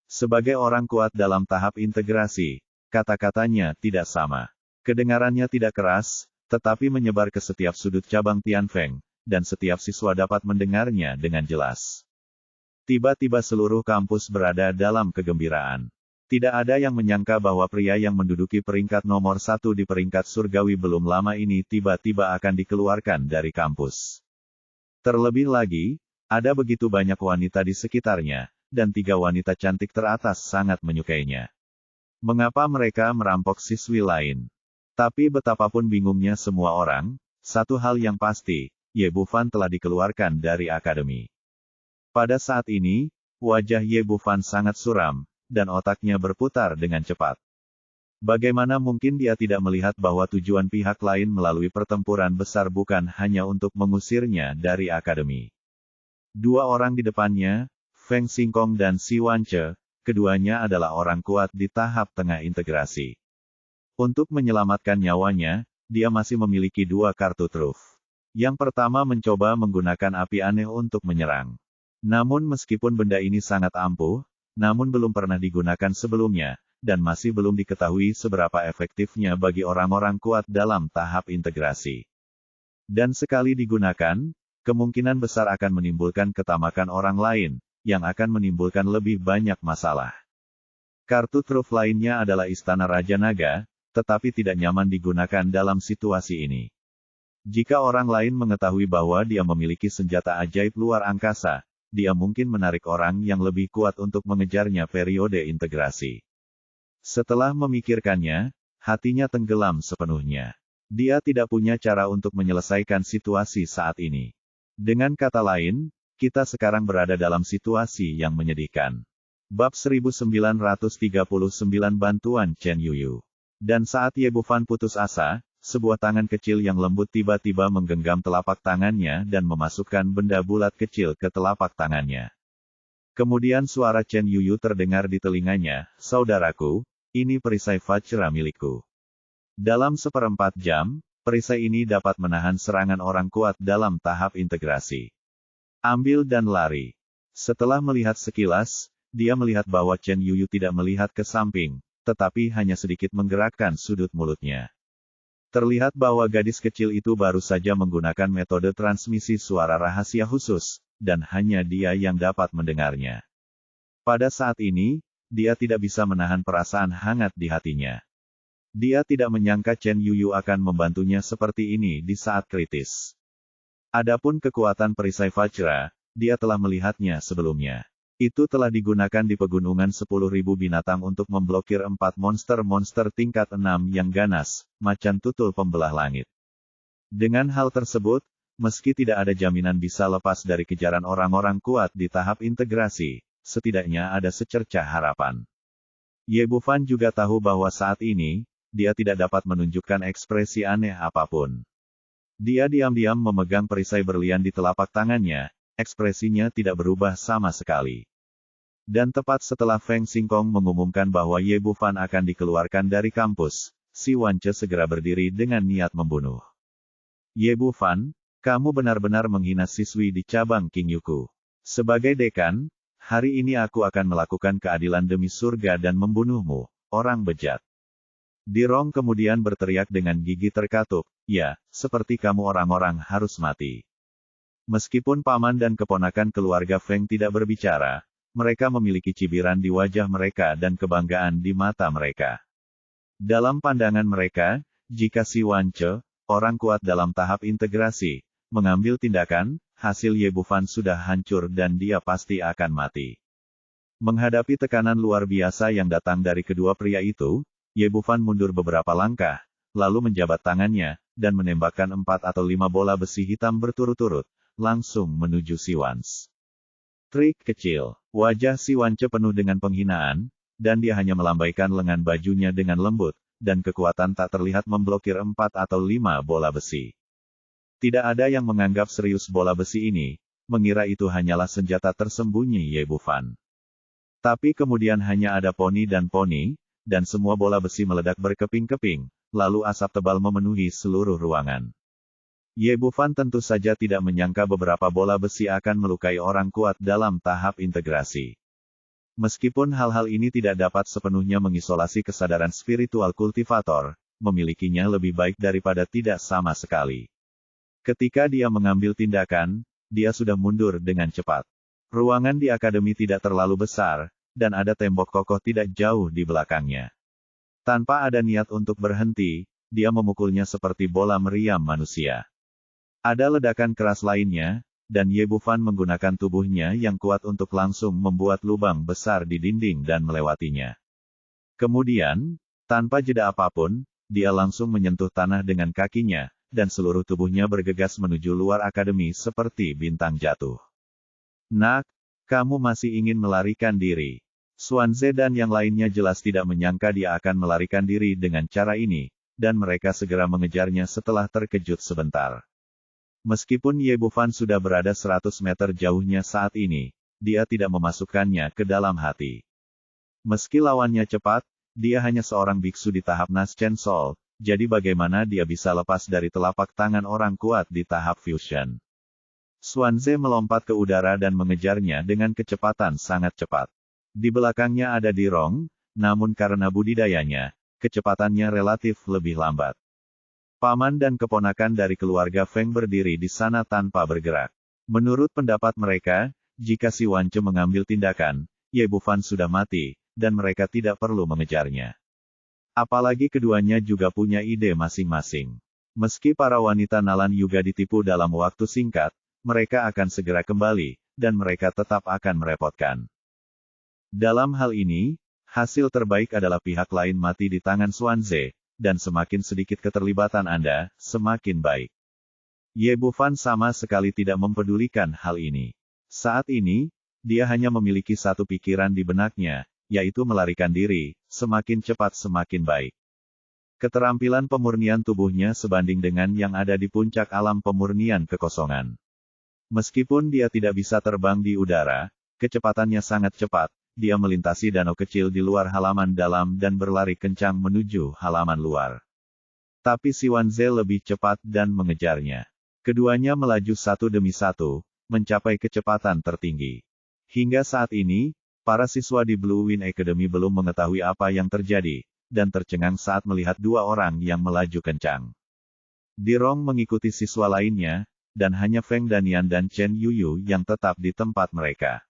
Sebagai orang kuat dalam tahap integrasi, kata-katanya tidak sama. Kedengarannya tidak keras, tetapi menyebar ke setiap sudut cabang Tianfeng, dan setiap siswa dapat mendengarnya dengan jelas. Tiba-tiba seluruh kampus berada dalam kegembiraan. Tidak ada yang menyangka bahwa pria yang menduduki peringkat nomor 1 di peringkat surgawi belum lama ini tiba-tiba akan dikeluarkan dari kampus. Terlebih lagi, ada begitu banyak wanita di sekitarnya, dan 3 wanita cantik teratas sangat menyukainya. Mengapa mereka merampok siswi lain? Tapi betapapun bingungnya semua orang, satu hal yang pasti, Ye Bufan telah dikeluarkan dari akademi. Pada saat ini, wajah Ye Bufan sangat suram, dan otaknya berputar dengan cepat. Bagaimana mungkin dia tidak melihat bahwa tujuan pihak lain melalui pertempuran besar bukan hanya untuk mengusirnya dari akademi. 2 orang di depannya, Feng Xingkong dan Xi Wanche, keduanya adalah orang kuat di tahap tengah integrasi. Untuk menyelamatkan nyawanya, dia masih memiliki 2 kartu truf. Yang pertama mencoba menggunakan api aneh untuk menyerang. Namun meskipun benda ini sangat ampuh, namun belum pernah digunakan sebelumnya, dan masih belum diketahui seberapa efektifnya bagi orang-orang kuat dalam tahap integrasi. Dan sekali digunakan, kemungkinan besar akan menimbulkan ketamakan orang lain, yang akan menimbulkan lebih banyak masalah. Kartu truf lainnya adalah Istana Raja Naga, tetapi tidak nyaman digunakan dalam situasi ini. Jika orang lain mengetahui bahwa dia memiliki senjata ajaib luar angkasa, dia mungkin menarik orang yang lebih kuat untuk mengejarnya periode integrasi. Setelah memikirkannya, hatinya tenggelam sepenuhnya. Dia tidak punya cara untuk menyelesaikan situasi saat ini. Dengan kata lain, kita sekarang berada dalam situasi yang menyedihkan. Bab 1939 Bantuan Chen Yuyu. Dan saat Ye Bufan putus asa, sebuah tangan kecil yang lembut tiba-tiba menggenggam telapak tangannya dan memasukkan benda bulat kecil ke telapak tangannya. Kemudian suara Chen Yuyu terdengar di telinganya, "Saudaraku, ini perisai Vajra milikku. Dalam 1/4 jam, perisai ini dapat menahan serangan orang kuat dalam tahap integrasi. Ambil dan lari." Setelah melihat sekilas, dia melihat bahwa Chen Yuyu tidak melihat ke samping, tetapi hanya sedikit menggerakkan sudut mulutnya. Terlihat bahwa gadis kecil itu baru saja menggunakan metode transmisi suara rahasia khusus, dan hanya dia yang dapat mendengarnya. Pada saat ini, dia tidak bisa menahan perasaan hangat di hatinya. Dia tidak menyangka Chen Yuyu akan membantunya seperti ini di saat kritis. Adapun kekuatan perisai Vajra, dia telah melihatnya sebelumnya. Itu telah digunakan di pegunungan 10.000 binatang untuk memblokir 4 monster-monster tingkat 6 yang ganas, macan tutul pembelah langit. Dengan hal tersebut, meski tidak ada jaminan bisa lepas dari kejaran orang-orang kuat di tahap integrasi, setidaknya ada secercah harapan. Ye Bufan juga tahu bahwa saat ini, dia tidak dapat menunjukkan ekspresi aneh apapun. Dia diam-diam memegang perisai berlian di telapak tangannya, ekspresinya tidak berubah sama sekali. Dan tepat setelah Feng Xingkong mengumumkan bahwa Ye Bufan akan dikeluarkan dari kampus, Xi Wanche segera berdiri dengan niat membunuh. "Ye Bufan, kamu benar-benar menghina siswi di cabang Qingyuku. Sebagai dekan, hari ini aku akan melakukan keadilan demi surga dan membunuhmu, orang bejat." Dirong kemudian berteriak dengan gigi terkatup, "Ya, seperti kamu orang-orang harus mati." Meskipun paman dan keponakan keluarga Feng tidak berbicara, mereka memiliki cibiran di wajah mereka dan kebanggaan di mata mereka. Dalam pandangan mereka, jika Xi Wanche, orang kuat dalam tahap integrasi, mengambil tindakan, hasil Ye Bufan sudah hancur dan dia pasti akan mati. Menghadapi tekanan luar biasa yang datang dari kedua pria itu, Ye Bufan mundur beberapa langkah, lalu menjabat tangannya, dan menembakkan 4 atau 5 bola besi hitam berturut-turut, langsung menuju Siwans. Trik kecil. Wajah Siwance penuh dengan penghinaan, dan dia hanya melambaikan lengan bajunya dengan lembut, dan kekuatan tak terlihat memblokir 4 atau 5 bola besi. Tidak ada yang menganggap serius bola besi ini, mengira itu hanyalah senjata tersembunyi Ye Bufan. Tapi kemudian hanya ada poni, dan semua bola besi meledak berkeping-keping, lalu asap tebal memenuhi seluruh ruangan. Ye Bufan tentu saja tidak menyangka beberapa bola besi akan melukai orang kuat dalam tahap integrasi. Meskipun hal-hal ini tidak dapat sepenuhnya mengisolasi kesadaran spiritual kultivator, memilikinya lebih baik daripada tidak sama sekali. Ketika dia mengambil tindakan, dia sudah mundur dengan cepat. Ruangan di akademi tidak terlalu besar, dan ada tembok kokoh tidak jauh di belakangnya. Tanpa ada niat untuk berhenti, dia memukulnya seperti bola meriam manusia. Ada ledakan keras lainnya, dan Ye Bufan menggunakan tubuhnya yang kuat untuk langsung membuat lubang besar di dinding dan melewatinya. Kemudian, tanpa jeda apapun, dia langsung menyentuh tanah dengan kakinya, dan seluruh tubuhnya bergegas menuju luar akademi seperti bintang jatuh. Nak, kamu masih ingin melarikan diri. Xuanze dan yang lainnya jelas tidak menyangka dia akan melarikan diri dengan cara ini, dan mereka segera mengejarnya setelah terkejut sebentar. Meskipun Ye Bufan sudah berada 100 meter jauhnya saat ini, dia tidak memasukkannya ke dalam hati. Meski lawannya cepat, dia hanya seorang biksu di tahap Nas Chen Sol, jadi bagaimana dia bisa lepas dari telapak tangan orang kuat di tahap fusion? Xuanze melompat ke udara dan mengejarnya dengan kecepatan sangat cepat. Di belakangnya ada Dirong, namun karena budidayanya, kecepatannya relatif lebih lambat. Paman dan keponakan dari keluarga Feng berdiri di sana tanpa bergerak. Menurut pendapat mereka, jika si Wance mengambil tindakan, Ye Bufan sudah mati, dan mereka tidak perlu mengejarnya. Apalagi keduanya juga punya ide masing-masing. Meski para wanita Nalan juga ditipu dalam waktu singkat, mereka akan segera kembali, dan mereka tetap akan merepotkan. Dalam hal ini, hasil terbaik adalah pihak lain mati di tangan Xuanze, dan semakin sedikit keterlibatan Anda, semakin baik. Ye Bufan sama sekali tidak mempedulikan hal ini. Saat ini, dia hanya memiliki satu pikiran di benaknya, yaitu melarikan diri, semakin cepat semakin baik. Keterampilan pemurnian tubuhnya sebanding dengan yang ada di puncak alam pemurnian kekosongan. Meskipun dia tidak bisa terbang di udara, kecepatannya sangat cepat, dia melintasi danau kecil di luar halaman dalam dan berlari kencang menuju halaman luar. Tapi si Xuanze lebih cepat dan mengejarnya. Keduanya melaju satu demi satu, mencapai kecepatan tertinggi. Hingga saat ini, para siswa di Blue Wind Academy belum mengetahui apa yang terjadi, dan tercengang saat melihat dua orang yang melaju kencang. Dirong mengikuti siswa lainnya, dan hanya Feng Danian dan Chen Yuyu yang tetap di tempat mereka.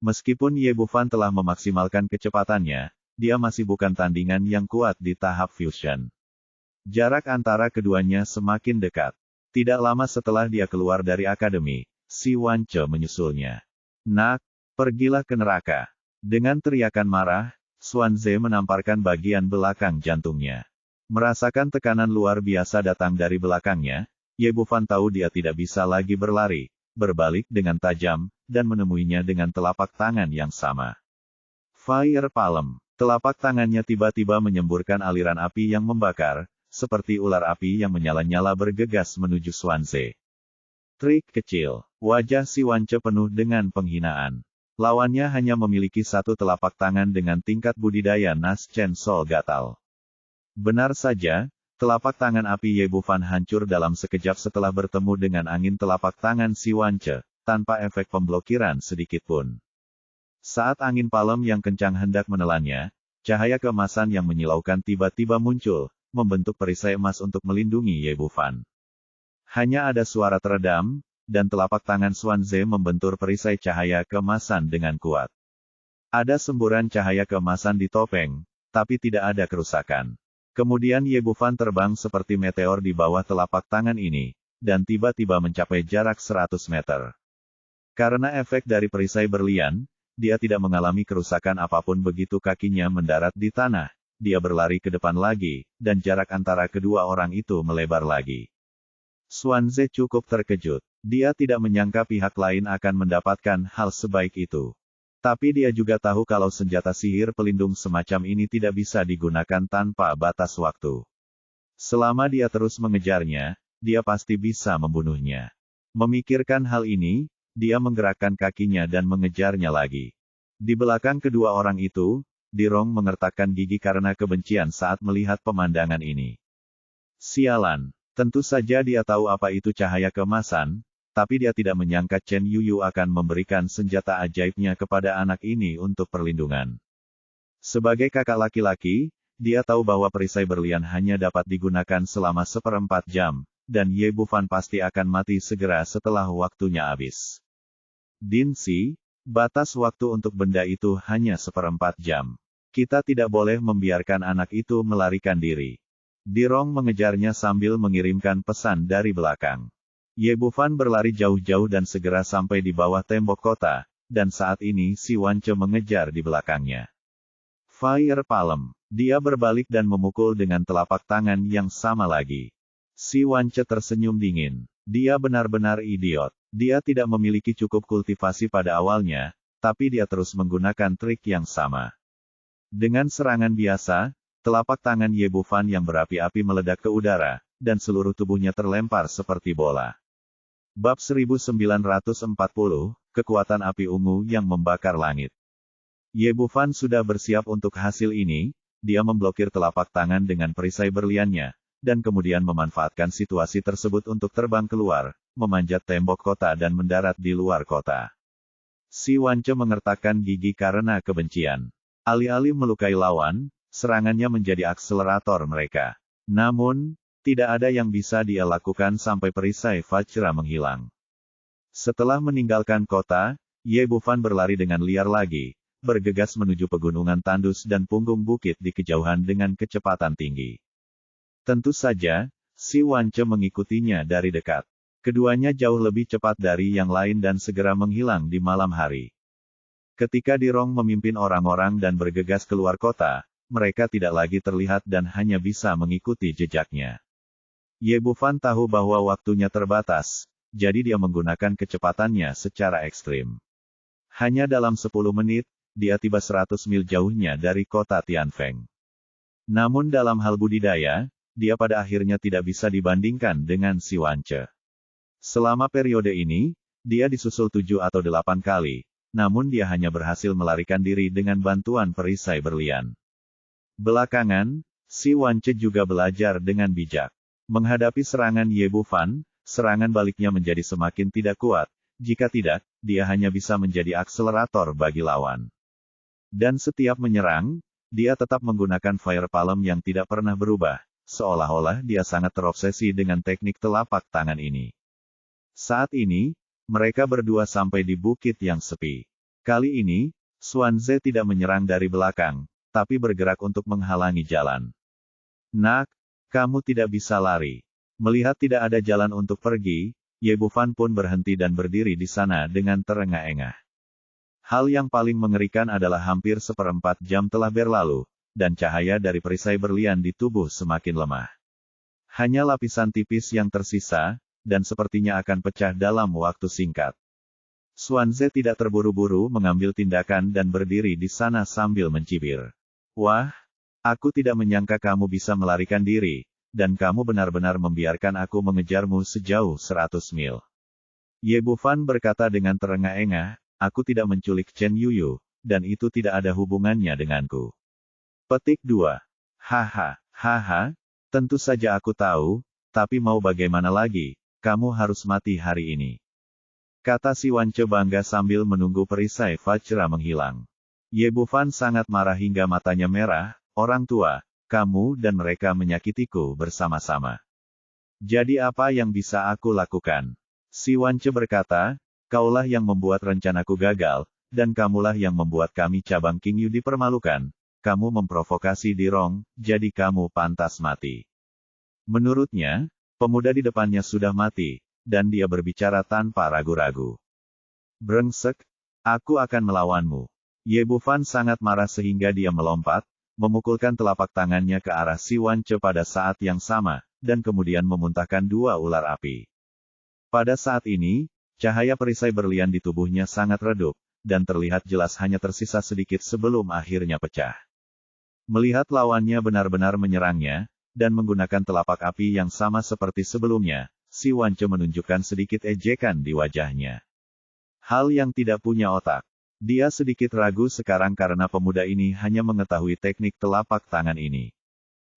Meskipun Ye Bufan telah memaksimalkan kecepatannya, dia masih bukan tandingan yang kuat di tahap fusion. Jarak antara keduanya semakin dekat. Tidak lama setelah dia keluar dari akademi, si Wance menyusulnya. Nak, pergilah ke neraka. Dengan teriakan marah, Xuanze menamparkan bagian belakang jantungnya. Merasakan tekanan luar biasa datang dari belakangnya, Ye Bufan tahu dia tidak bisa lagi berlari, berbalik dengan tajam, dan menemuinya dengan telapak tangan yang sama. Fire Palm. Telapak tangannya tiba-tiba menyemburkan aliran api yang membakar, seperti ular api yang menyala-nyala bergegas menuju Xuanze. Trik kecil. Wajah si Wance penuh dengan penghinaan. Lawannya hanya memiliki satu telapak tangan dengan tingkat budidaya Nas Chen Sol gatal. Benar saja, telapak tangan api Ye Bufan hancur dalam sekejap setelah bertemu dengan angin telapak tangan si Wance, tanpa efek pemblokiran sedikitpun. Saat angin palem yang kencang hendak menelannya, cahaya keemasan yang menyilaukan tiba-tiba muncul, membentuk perisai emas untuk melindungi Ye Bufan. Hanya ada suara teredam, dan telapak tangan Xuanze membentur perisai cahaya keemasan dengan kuat. Ada semburan cahaya keemasan di topeng, tapi tidak ada kerusakan. Kemudian Ye Bufan terbang seperti meteor di bawah telapak tangan ini, dan tiba-tiba mencapai jarak 100 meter. Karena efek dari perisai berlian, dia tidak mengalami kerusakan apapun begitu kakinya mendarat di tanah. Dia berlari ke depan lagi, dan jarak antara kedua orang itu melebar lagi. Xuanze cukup terkejut. Dia tidak menyangka pihak lain akan mendapatkan hal sebaik itu. Tapi dia juga tahu kalau senjata sihir pelindung semacam ini tidak bisa digunakan tanpa batas waktu. Selama dia terus mengejarnya, dia pasti bisa membunuhnya. Memikirkan hal ini, dia menggerakkan kakinya dan mengejarnya lagi. Di belakang kedua orang itu, Dirong mengertakkan gigi karena kebencian saat melihat pemandangan ini. Sialan, tentu saja dia tahu apa itu cahaya keemasan, tapi dia tidak menyangka Chen Yuyu akan memberikan senjata ajaibnya kepada anak ini untuk perlindungan. Sebagai kakak laki-laki, dia tahu bahwa perisai berlian hanya dapat digunakan selama 1/4 jam, dan Ye Bufan pasti akan mati segera setelah waktunya habis. Dinsi, batas waktu untuk benda itu hanya 1/4 jam. Kita tidak boleh membiarkan anak itu melarikan diri. Dirong mengejarnya sambil mengirimkan pesan dari belakang. Ye Bufan berlari jauh-jauh dan segera sampai di bawah tembok kota, dan saat ini Si Wance mengejar di belakangnya. Fire Palm. Dia berbalik dan memukul dengan telapak tangan yang sama lagi. Si Wance tersenyum dingin. Dia benar-benar idiot. Dia tidak memiliki cukup kultivasi pada awalnya, tapi dia terus menggunakan trik yang sama. Dengan serangan biasa, telapak tangan Ye Bufan yang berapi-api meledak ke udara, dan seluruh tubuhnya terlempar seperti bola. Bab 1940, Kekuatan Api Ungu yang Membakar Langit. Ye Bufan sudah bersiap untuk hasil ini, dia memblokir telapak tangan dengan perisai berliannya, dan kemudian memanfaatkan situasi tersebut untuk terbang keluar, memanjat tembok kota dan mendarat di luar kota. Si Wance mengertakkan gigi karena kebencian. Alih-alih melukai lawan, serangannya menjadi akselerator mereka. Namun, tidak ada yang bisa dia lakukan sampai perisai Vajra menghilang. Setelah meninggalkan kota, Ye Bufan berlari dengan liar lagi, bergegas menuju pegunungan tandus dan punggung bukit di kejauhan dengan kecepatan tinggi. Tentu saja, Si Wance mengikutinya dari dekat. Keduanya jauh lebih cepat dari yang lain dan segera menghilang di malam hari. Ketika Dirong memimpin orang-orang dan bergegas keluar kota, mereka tidak lagi terlihat dan hanya bisa mengikuti jejaknya. Ye Bufan tahu bahwa waktunya terbatas, jadi dia menggunakan kecepatannya secara ekstrim. Hanya dalam 10 menit, dia tiba 100 mil jauhnya dari kota Tianfeng. Namun dalam hal budidaya, dia pada akhirnya tidak bisa dibandingkan dengan Si Wance. Selama periode ini, dia disusul 7 atau 8 kali. Namun dia hanya berhasil melarikan diri dengan bantuan perisai berlian. Belakangan, Si Wance juga belajar dengan bijak. Menghadapi serangan Ye Bufan, serangan baliknya menjadi semakin tidak kuat, jika tidak, dia hanya bisa menjadi akselerator bagi lawan. Dan setiap menyerang, dia tetap menggunakan Fire Palm yang tidak pernah berubah, seolah-olah dia sangat terobsesi dengan teknik telapak tangan ini. Saat ini, mereka berdua sampai di bukit yang sepi. Kali ini, Xuanze tidak menyerang dari belakang, tapi bergerak untuk menghalangi jalan. Nak, kamu tidak bisa lari. Melihat tidak ada jalan untuk pergi, Ye Bufan pun berhenti dan berdiri di sana dengan terengah-engah. Hal yang paling mengerikan adalah hampir 1/4 jam telah berlalu, dan cahaya dari perisai berlian di tubuh semakin lemah. Hanya lapisan tipis yang tersisa, dan sepertinya akan pecah dalam waktu singkat. Xuanze tidak terburu-buru mengambil tindakan dan berdiri di sana sambil mencibir. Wah, aku tidak menyangka kamu bisa melarikan diri, dan kamu benar-benar membiarkan aku mengejarmu sejauh 100 mil. Ye Bufan berkata dengan terengah-engah, aku tidak menculik Chen Yuyu, dan itu tidak ada hubungannya denganku. Petik 2. Haha, haha, tentu saja aku tahu, tapi mau bagaimana lagi? Kamu harus mati hari ini. Kata Si Wance bangga sambil menunggu perisai Vajra menghilang. Ye Bufan sangat marah hingga matanya merah, orang tua, kamu dan mereka menyakitiku bersama-sama. Jadi apa yang bisa aku lakukan? Si Wance berkata, kaulah yang membuat rencanaku gagal, dan kamulah yang membuat kami cabang Qingyu dipermalukan. Kamu memprovokasi Dirong, jadi kamu pantas mati. Menurutnya, Pemuda di depannya sudah mati, dan dia berbicara tanpa ragu-ragu. Brengsek, aku akan melawanmu. Ye Bufan sangat marah sehingga dia melompat, memukulkan telapak tangannya ke arah Si Wance pada saat yang sama, dan kemudian memuntahkan 2 ular api. Pada saat ini, cahaya perisai berlian di tubuhnya sangat redup, dan terlihat jelas hanya tersisa sedikit sebelum akhirnya pecah. Melihat lawannya benar-benar menyerangnya, dan menggunakan telapak api yang sama seperti sebelumnya, Si Wance menunjukkan sedikit ejekan di wajahnya. Hal yang tidak punya otak. Dia sedikit ragu sekarang karena pemuda ini hanya mengetahui teknik telapak tangan ini.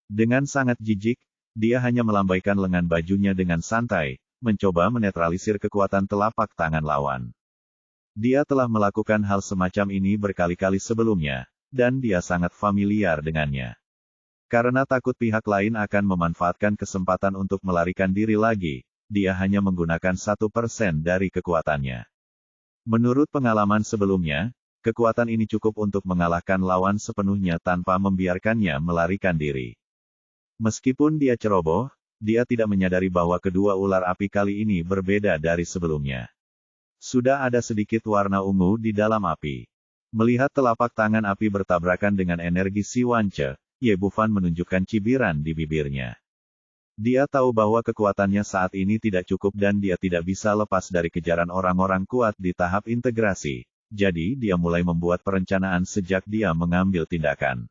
Dengan sangat jijik, dia hanya melambaikan lengan bajunya dengan santai, mencoba menetralisir kekuatan telapak tangan lawan. Dia telah melakukan hal semacam ini berkali-kali sebelumnya, dan dia sangat familiar dengannya. Karena takut pihak lain akan memanfaatkan kesempatan untuk melarikan diri lagi, dia hanya menggunakan 1% dari kekuatannya. Menurut pengalaman sebelumnya, kekuatan ini cukup untuk mengalahkan lawan sepenuhnya tanpa membiarkannya melarikan diri. Meskipun dia ceroboh, dia tidak menyadari bahwa kedua ular api kali ini berbeda dari sebelumnya. Sudah ada sedikit warna ungu di dalam api. Melihat telapak tangan api bertabrakan dengan energi Si Wance, Ye Bufan menunjukkan cibiran di bibirnya. Dia tahu bahwa kekuatannya saat ini tidak cukup dan dia tidak bisa lepas dari kejaran orang-orang kuat di tahap integrasi. Jadi dia mulai membuat perencanaan sejak dia mengambil tindakan.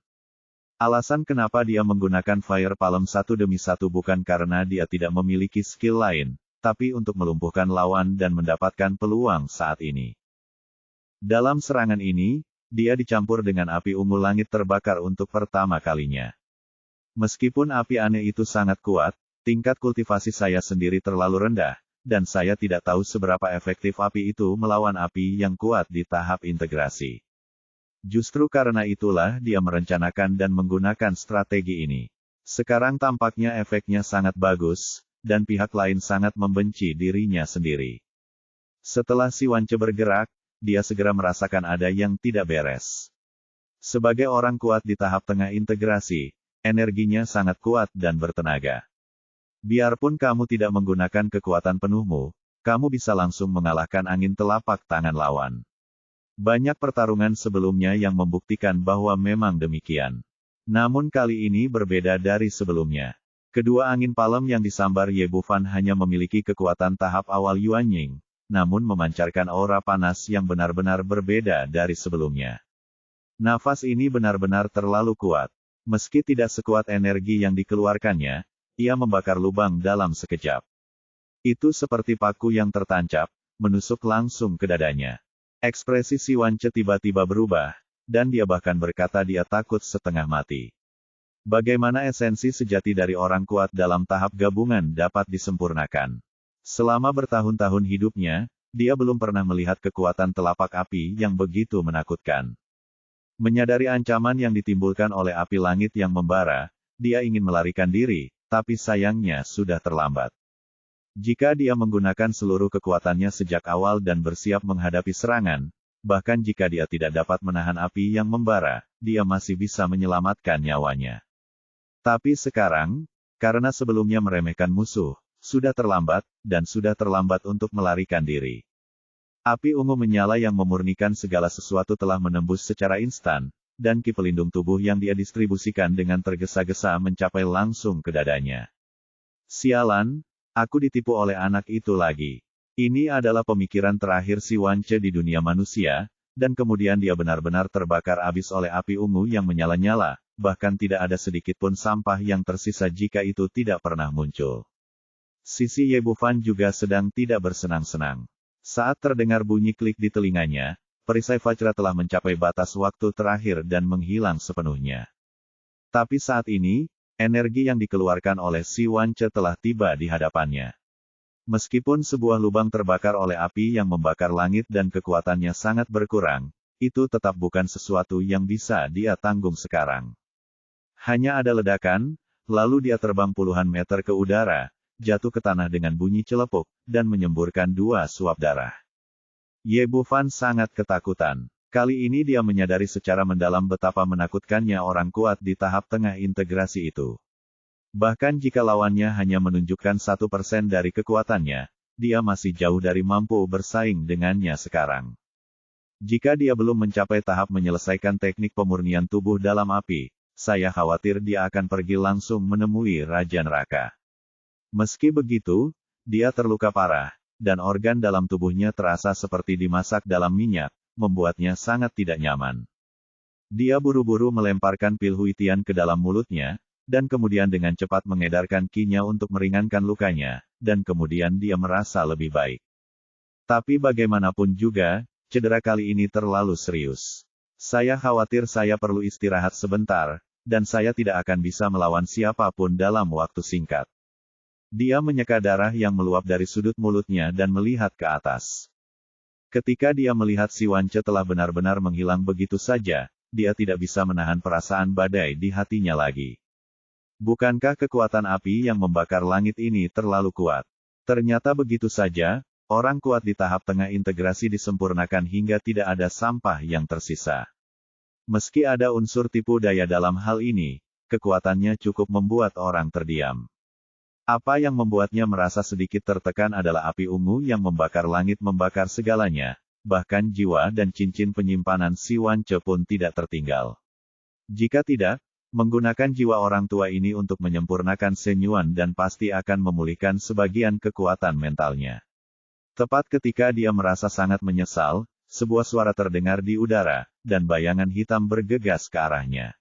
Alasan kenapa dia menggunakan Fire Palm satu demi satu bukan karena dia tidak memiliki skill lain, tapi untuk melumpuhkan lawan dan mendapatkan peluang saat ini. Dalam serangan ini, dia dicampur dengan api ungu langit terbakar untuk pertama kalinya. Meskipun api aneh itu sangat kuat, tingkat kultivasi saya sendiri terlalu rendah, dan saya tidak tahu seberapa efektif api itu melawan api yang kuat di tahap integrasi. Justru karena itulah dia merencanakan dan menggunakan strategi ini. Sekarang tampaknya efeknya sangat bagus, dan pihak lain sangat membenci dirinya sendiri. Setelah Si Wance bergerak, dia segera merasakan ada yang tidak beres. Sebagai orang kuat di tahap tengah integrasi, energinya sangat kuat dan bertenaga. Biarpun kamu tidak menggunakan kekuatan penuhmu, kamu bisa langsung mengalahkan angin telapak tangan lawan. Banyak pertarungan sebelumnya yang membuktikan bahwa memang demikian. Namun kali ini berbeda dari sebelumnya. Kedua angin palem yang disambar Ye Bufan hanya memiliki kekuatan tahap awal Yuanying, namun memancarkan aura panas yang benar-benar berbeda dari sebelumnya. Nafas ini benar-benar terlalu kuat. Meski tidak sekuat energi yang dikeluarkannya, ia membakar lubang dalam sekejap. Itu seperti paku yang tertancap, menusuk langsung ke dadanya. Ekspresi Si Wance tiba-tiba berubah, dan dia bahkan berkata dia takut setengah mati. Bagaimana esensi sejati dari orang kuat dalam tahap gabungan dapat disempurnakan? Selama bertahun-tahun hidupnya, dia belum pernah melihat kekuatan telapak api yang begitu menakutkan. Menyadari ancaman yang ditimbulkan oleh api langit yang membara, dia ingin melarikan diri, tapi sayangnya sudah terlambat. Jika dia menggunakan seluruh kekuatannya sejak awal dan bersiap menghadapi serangan, bahkan jika dia tidak dapat menahan api yang membara, dia masih bisa menyelamatkan nyawanya. Tapi sekarang, karena sebelumnya meremehkan musuh, sudah terlambat, dan sudah terlambat untuk melarikan diri. Api ungu menyala yang memurnikan segala sesuatu telah menembus secara instan, dan ki pelindung tubuh yang dia distribusikan dengan tergesa-gesa mencapai langsung ke dadanya. Sialan, aku ditipu oleh anak itu lagi. Ini adalah pemikiran terakhir Si Wance di dunia manusia, dan kemudian dia benar-benar terbakar habis oleh api ungu yang menyala-nyala, bahkan tidak ada sedikit pun sampah yang tersisa jika itu tidak pernah muncul. Sisi Ye Bufan juga sedang tidak bersenang-senang. Saat terdengar bunyi klik di telinganya, perisai Vajra telah mencapai batas waktu terakhir dan menghilang sepenuhnya. Tapi saat ini, energi yang dikeluarkan oleh Si Wance telah tiba di hadapannya. Meskipun sebuah lubang terbakar oleh api yang membakar langit dan kekuatannya sangat berkurang, itu tetap bukan sesuatu yang bisa dia tanggung sekarang. Hanya ada ledakan, lalu dia terbang puluhan meter ke udara, jatuh ke tanah dengan bunyi celepuk, dan menyemburkan 2 suap darah. Ye Bufan sangat ketakutan. Kali ini dia menyadari secara mendalam betapa menakutkannya orang kuat di tahap tengah integrasi itu. Bahkan jika lawannya hanya menunjukkan 1% dari kekuatannya, dia masih jauh dari mampu bersaing dengannya sekarang. Jika dia belum mencapai tahap menyelesaikan teknik pemurnian tubuh dalam api, saya khawatir dia akan pergi langsung menemui Raja Neraka. Meski begitu, dia terluka parah, dan organ dalam tubuhnya terasa seperti dimasak dalam minyak, membuatnya sangat tidak nyaman. Dia buru-buru melemparkan pil Huitian ke dalam mulutnya, dan kemudian dengan cepat mengedarkan ki-nya untuk meringankan lukanya, dan kemudian dia merasa lebih baik. Tapi bagaimanapun juga, cedera kali ini terlalu serius. Saya khawatir saya perlu istirahat sebentar, dan saya tidak akan bisa melawan siapapun dalam waktu singkat. Dia menyeka darah yang meluap dari sudut mulutnya dan melihat ke atas. Ketika dia melihat si Wance telah benar-benar menghilang begitu saja, dia tidak bisa menahan perasaan badai di hatinya lagi. Bukankah kekuatan api yang membakar langit ini terlalu kuat? Ternyata begitu saja. Orang kuat di tahap tengah integrasi disempurnakan hingga tidak ada sampah yang tersisa. Meski ada unsur tipu daya dalam hal ini, kekuatannya cukup membuat orang terdiam. Apa yang membuatnya merasa sedikit tertekan adalah api ungu yang membakar langit membakar segalanya, bahkan jiwa dan cincin penyimpanan si Wance pun tidak tertinggal. Jika tidak, menggunakan jiwa orang tua ini untuk menyempurnakan Shenyuan dan pasti akan memulihkan sebagian kekuatan mentalnya. Tepat ketika dia merasa sangat menyesal, sebuah suara terdengar di udara, dan bayangan hitam bergegas ke arahnya.